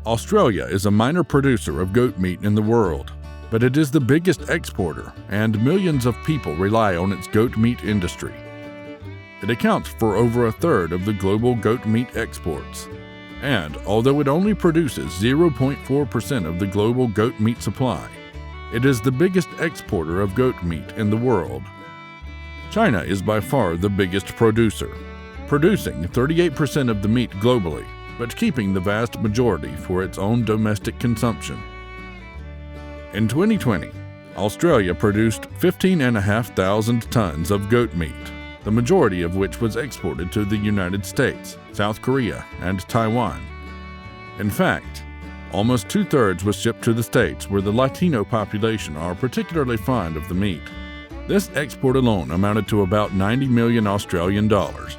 Australia is a minor producer of goat meat in the world, but it is the biggest exporter, and millions of people rely on its goat meat industry. It accounts for over a third of the global goat meat exports, and although it only produces 0.4% of the global goat meat supply, it is the biggest exporter of goat meat in the world. China is by far the biggest producer, producing 38% of the meat globally, but keeping the vast majority for its own domestic consumption. In 2020, Australia produced 15,500 tons of goat meat, the majority of which was exported to the United States, South Korea, and Taiwan. In fact, almost two-thirds was shipped to the States, where the Latino population are particularly fond of the meat. This export alone amounted to about 90 million Australian dollars.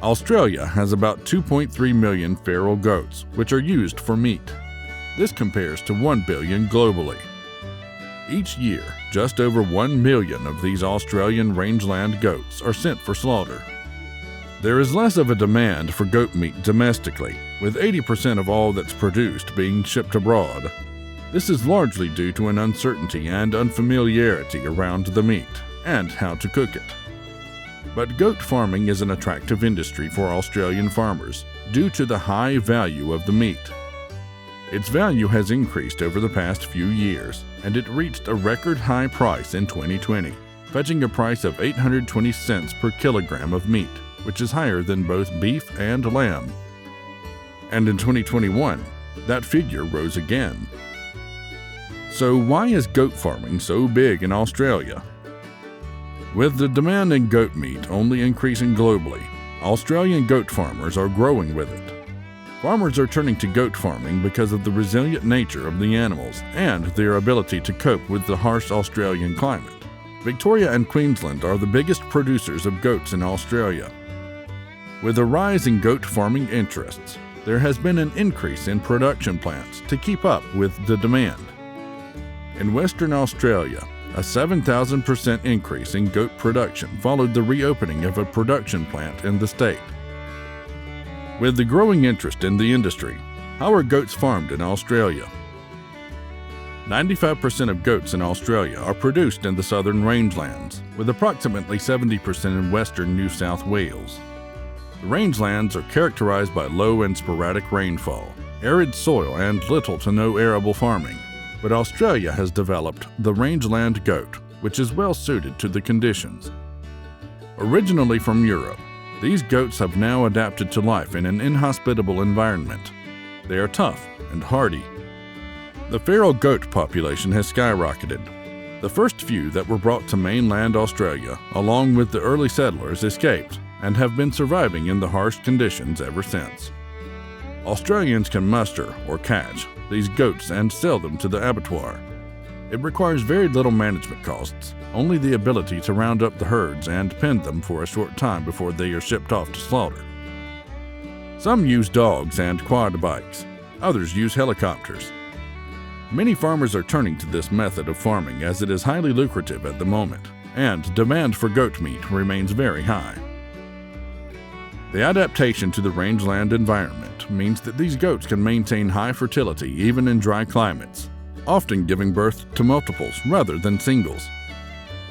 Australia has about 2.3 million feral goats, which are used for meat. This compares to 1 billion globally. Each year, just over 1 million of these Australian rangeland goats are sent for slaughter. There is less of a demand for goat meat domestically, with 80% of all that's produced being shipped abroad. This is largely due to an uncertainty and unfamiliarity around the meat and how to cook it. But goat farming is an attractive industry for Australian farmers due to the high value of the meat. Its value has increased over the past few years, and it reached a record high price in 2020, fetching a price of 820 cents per kilogram of meat, which is higher than both beef and lamb. And in 2021, that figure rose again. So why is goat farming so big in Australia? With the demand in goat meat only increasing globally, Australian goat farmers are growing with it. Farmers are turning to goat farming because of the resilient nature of the animals and their ability to cope with the harsh Australian climate. Victoria and Queensland are the biggest producers of goats in Australia. With a rise in goat farming interests, there has been an increase in production plants to keep up with the demand. In Western Australia, a 7,000% increase in goat production followed the reopening of a production plant in the state. With the growing interest in the industry, how are goats farmed in Australia? 95% of goats in Australia are produced in the southern rangelands, with approximately 70% in western New South Wales. The rangelands are characterized by low and sporadic rainfall, arid soil, and little to no arable farming. But Australia has developed the rangeland goat, which is well suited to the conditions. Originally from Europe, these goats have now adapted to life in an inhospitable environment. They are tough and hardy. The feral goat population has skyrocketed. The first few that were brought to mainland Australia, along with the early settlers, escaped and have been surviving in the harsh conditions ever since. Australians can muster or catch these goats and sell them to the abattoir. It requires very little management costs, only the ability to round up the herds and pen them for a short time before they are shipped off to slaughter. Some use dogs and quad bikes, others use helicopters. Many farmers are turning to this method of farming as it is highly lucrative at the moment, and demand for goat meat remains very high. The adaptation to the rangeland environment means that these goats can maintain high fertility even in dry climates, often giving birth to multiples rather than singles.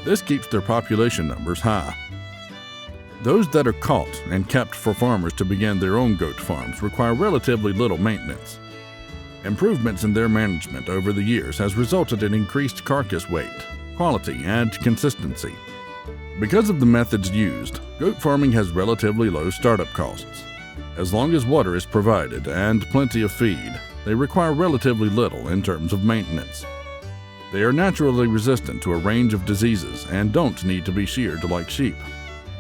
This keeps their population numbers high. Those that are caught and kept for farmers to begin their own goat farms require relatively little maintenance. Improvements in their management over the years has resulted in increased carcass weight, quality, and consistency. Because of the methods used, goat farming has relatively low startup costs. As long as water is provided and plenty of feed, they require relatively little in terms of maintenance. They are naturally resistant to a range of diseases and don't need to be sheared like sheep.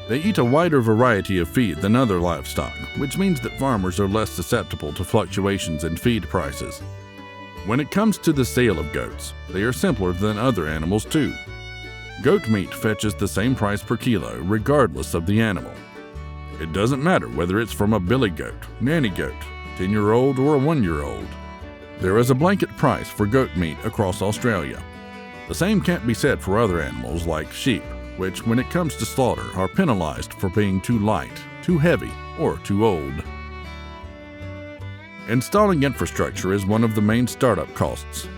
They eat a wider variety of feed than other livestock, which means that farmers are less susceptible to fluctuations in feed prices. When it comes to the sale of goats, they are simpler than other animals too. Goat meat fetches the same price per kilo regardless of the animal. It doesn't matter whether it's from a billy goat, nanny goat, 10-year-old, or a 1-year-old. There is a blanket price for goat meat across Australia. The same can't be said for other animals like sheep, which when it comes to slaughter are penalized for being too light, too heavy, or too old. Installing infrastructure is one of the main startup costs.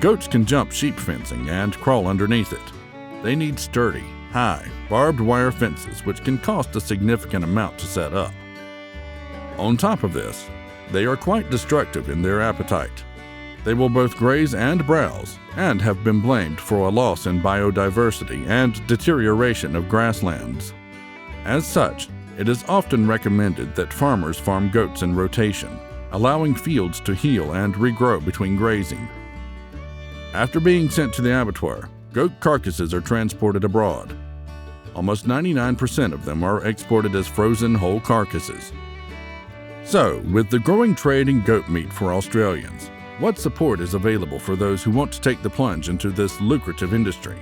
Goats can jump sheep fencing and crawl underneath it. They need sturdy, high, barbed wire fences which can cost a significant amount to set up. On top of this, they are quite destructive in their appetite. They will both graze and browse, and have been blamed for a loss in biodiversity and deterioration of grasslands. As such, it is often recommended that farmers farm goats in rotation, allowing fields to heal and regrow between grazing. After being sent to the abattoir, goat carcasses are transported abroad. Almost 99% of them are exported as frozen whole carcasses. So, with the growing trade in goat meat for Australians, what support is available for those who want to take the plunge into this lucrative industry?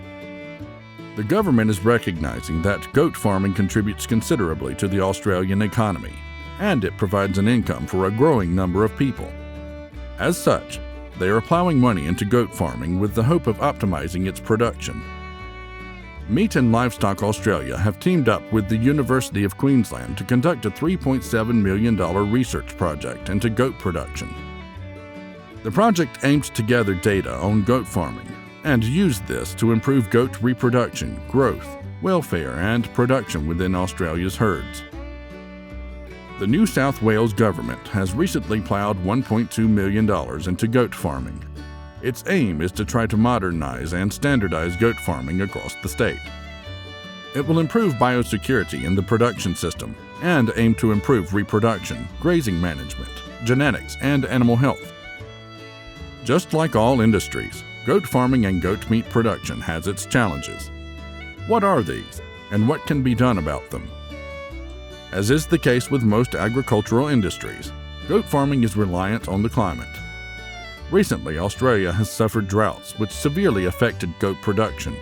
The government is recognizing that goat farming contributes considerably to the Australian economy, and it provides an income for a growing number of people. As such, they are plowing money into goat farming with the hope of optimizing its production. Meat and Livestock Australia have teamed up with the University of Queensland to conduct a $3.7 million research project into goat production. The project aims to gather data on goat farming and use this to improve goat reproduction, growth, welfare, and production within Australia's herds. The New South Wales government has recently plowed $1.2 million into goat farming. Its aim is to try to modernize and standardize goat farming across the state. It will improve biosecurity in the production system and aim to improve reproduction, grazing management, genetics, and animal health. Just like all industries, goat farming and goat meat production has its challenges. What are these, and what can be done about them? As is the case with most agricultural industries, goat farming is reliant on the climate. Recently, Australia has suffered droughts which severely affected goat production.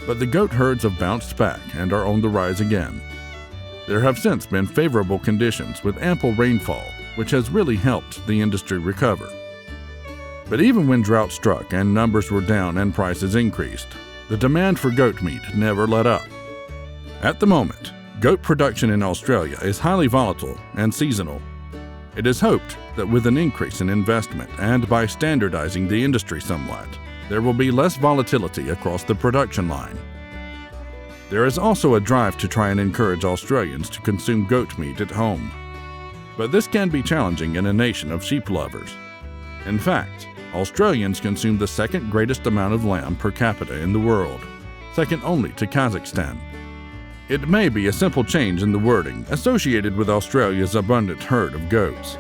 But the goat herds have bounced back and are on the rise again. There have since been favorable conditions with ample rainfall, which has really helped the industry recover. But even when drought struck and numbers were down and prices increased, the demand for goat meat never let up. At the moment, goat production in Australia is highly volatile and seasonal. It is hoped that with an increase in investment and by standardizing the industry somewhat, there will be less volatility across the production line. There is also a drive to try and encourage Australians to consume goat meat at home. But this can be challenging in a nation of sheep lovers. In fact, Australians consume the second greatest amount of lamb per capita in the world, second only to Kazakhstan. It may be a simple change in the wording associated with Australia's abundant herd of goats.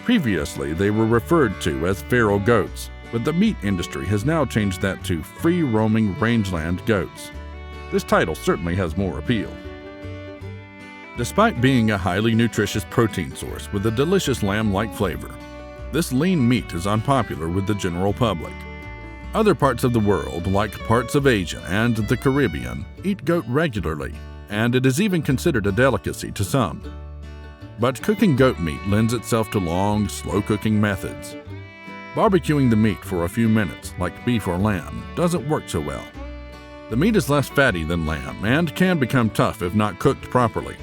Previously, they were referred to as feral goats, but the meat industry has now changed that to free-roaming rangeland goats. This title certainly has more appeal. Despite being a highly nutritious protein source with a delicious lamb-like flavor, this lean meat is unpopular with the general public. Other parts of the world, like parts of Asia and the Caribbean, eat goat regularly, and it is even considered a delicacy to some. But cooking goat meat lends itself to long, slow-cooking methods. Barbecuing the meat for a few minutes, like beef or lamb, doesn't work so well. The meat is less fatty than lamb and can become tough if not cooked properly.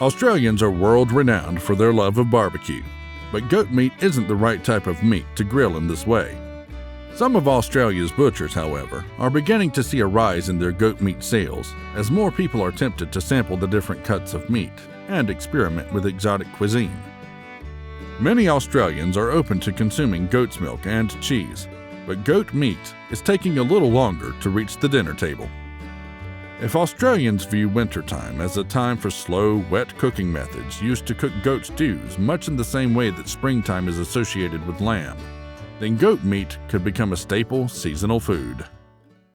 Australians are world-renowned for their love of barbecue, but goat meat isn't the right type of meat to grill in this way. Some of Australia's butchers, however, are beginning to see a rise in their goat meat sales as more people are tempted to sample the different cuts of meat and experiment with exotic cuisine. Many Australians are open to consuming goat's milk and cheese, but goat meat is taking a little longer to reach the dinner table. If Australians view wintertime as a time for slow, wet cooking methods used to cook goat stews much in the same way that springtime is associated with lamb, then goat meat could become a staple seasonal food.